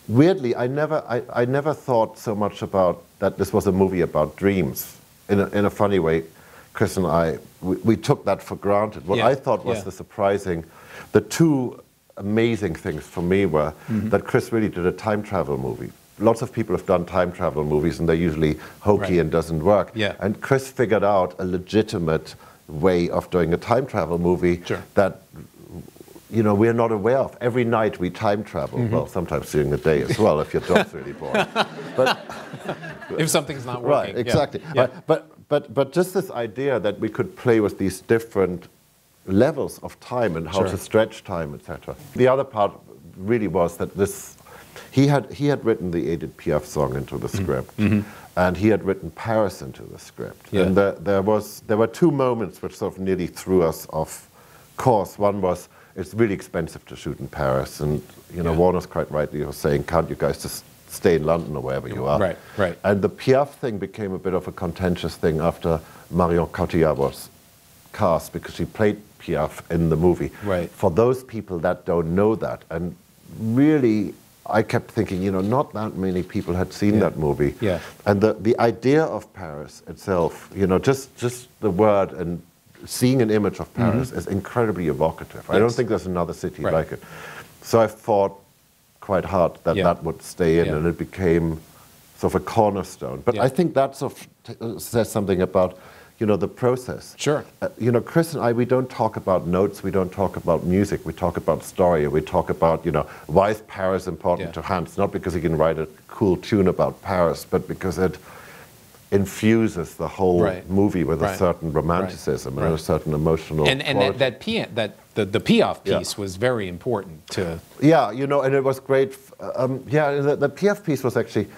weirdly, I never thought so much about that this was a movie about dreams. In a funny way, Chris and I, we took that for granted. What I thought was the two amazing things for me were that Chris really did a time travel movie. Lots of people have done time travel movies and they're usually hokey and doesn't work. And Chris figured out a legitimate way of doing a time travel movie that, you know, we're not aware of. Every night we time travel. Well, sometimes during the day as well, if your job's really boring. But if something's not working. Right, exactly. But just this idea that we could play with these different levels of time and how to stretch time, etc. The other part really was that he had written the Edith Piaf song into the script, and he had written Paris into the script. And there were two moments which sort of nearly threw us off course. One was, it's really expensive to shoot in Paris, and you know, Warner's quite rightly was saying, can't you guys just stay in London or wherever you are? And the Piaf thing became a bit of a contentious thing after Marion Cotillard was cast, because she played Piaf in the movie. For those people that don't know that, and really, I kept thinking, you know, not that many people had seen that movie. And the idea of Paris itself, you know, just the word and seeing an image of Paris is incredibly evocative. I don't think there's another city like it. So I fought quite hard that that would stay in, and it became sort of a cornerstone. But I think that sort of says something about, you know, the process. You know, Chris and I, we don't talk about notes, we don't talk about music, we talk about story, we talk about, you know, why is Paris important to Hans? Not because he can write a cool tune about Paris, but because it infuses the whole movie with a certain romanticism and a certain emotional and the Piaf piece was very important to... you know, and it was great. The Piaf piece was actually...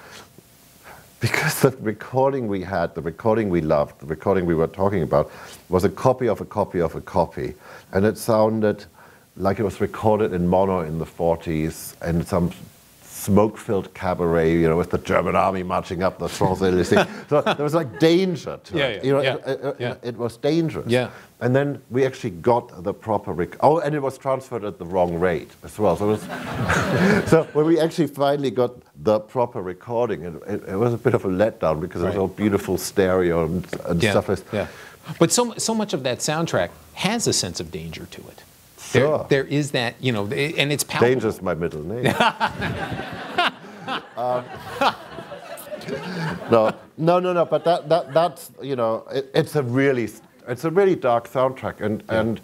Because the recording we had, the recording we loved, the recording we were talking about, was a copy of a copy of a copy. And it sounded like it was recorded in mono in the 40s, and some smoke-filled cabaret, you know, with the German army marching up the Champs-Élysées. So there was like danger to it. You know, it was dangerous. And then we actually got the proper and it was transferred at the wrong rate as well. So, so when we actually finally got the proper recording, it was a bit of a letdown, because it was all beautiful stereo and stuff like that. But so much of that soundtrack has a sense of danger to it. There is that, you know, and it's palpable. Danger's my middle name. No. But that's, you know, it's a really dark soundtrack, and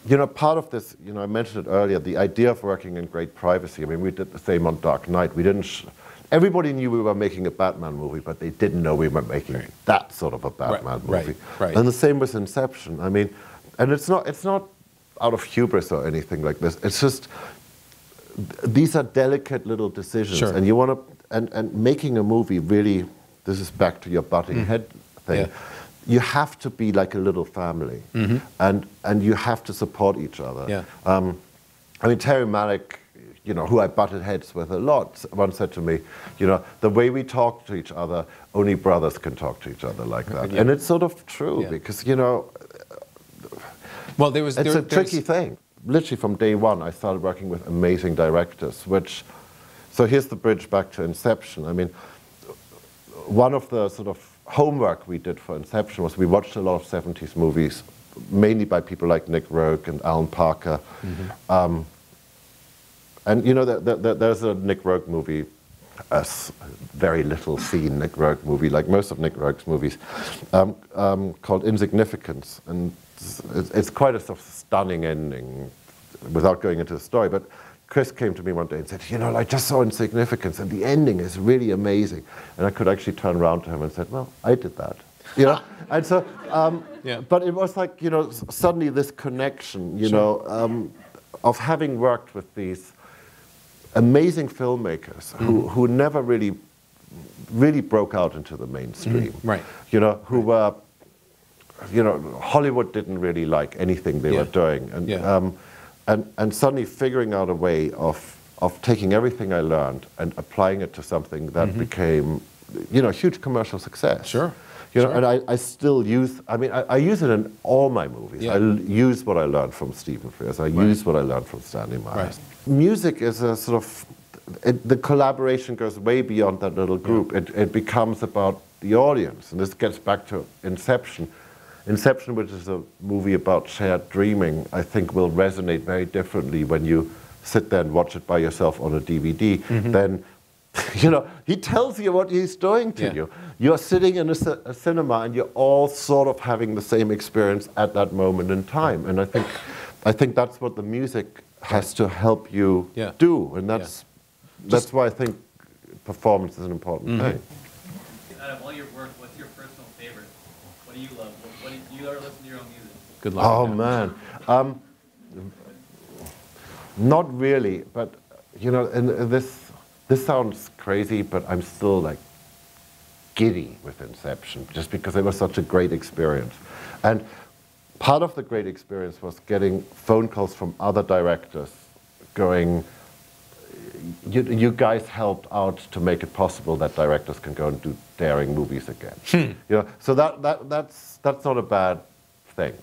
you know, part of this, you know, I mentioned it earlier, the idea of working in great privacy. I mean, we did the same on Dark Knight. We didn't. Everybody knew we were making a Batman movie, but they didn't know we were making that sort of a Batman movie. And the same with Inception. I mean, and it's not out of hubris or anything like this. It's just, these are delicate little decisions, and you want to, and making a movie really, this is back to your butting head thing. You have to be like a little family, and you have to support each other. I mean, Terry Malick, you know, who I butted heads with a lot, once said to me, you know, the way we talk to each other, only brothers can talk to each other like that. And it's sort of true, because, you know, well, it's a tricky thing. Literally from day one, I started working with amazing directors, so here's the bridge back to Inception. I mean, one of the sort of homework we did for Inception was we watched a lot of 70s movies, mainly by people like Nick Roeg and Alan Parker. And you know, there's a Nick Roeg movie, a very little seen Nick Roeg movie, like most of Nick Roeg's movies, called Insignificance. And it's quite a sort of stunning ending, without going into the story. But Chris came to me one day and said, you know, I just saw Insignificance, and the ending is really amazing. And I could actually turn around to him and said, well, I did that. You know? And so, but it was like, you know, suddenly this connection, you know, of having worked with these amazing filmmakers who never really broke out into the mainstream. You know, who were, you know, Hollywood didn't really like anything they were doing. And suddenly figuring out a way of taking everything I learned and applying it to something that became, you know, a huge commercial success. You know, and I still use, I mean, I use it in all my movies. I use what I learned from Stephen Frears. I use what I learned from Stanley Myers. Music is a sort of, the collaboration goes way beyond that little group. It becomes about the audience, and this gets back to Inception. Inception, which is a movie about shared dreaming, I think will resonate very differently when you sit there and watch it by yourself on a DVD. Then, you know, he tells you what he's doing to you. You're sitting in a cinema and you're all sort of having the same experience at that moment in time. And I think that's what the music has to help you do. And that's why I think performance is an important thing. Out of all your work, what's your personal favorite? What do you love? What do you ever listen to your own music? Good luck. Oh man, not really. But you know, and this sounds crazy, but I'm still like giddy with Inception, just because it was such a great experience. And part of the great experience was getting phone calls from other directors, going, you guys helped out to make it possible that directors can go and do daring movies again. You know, so that's not a bad thing.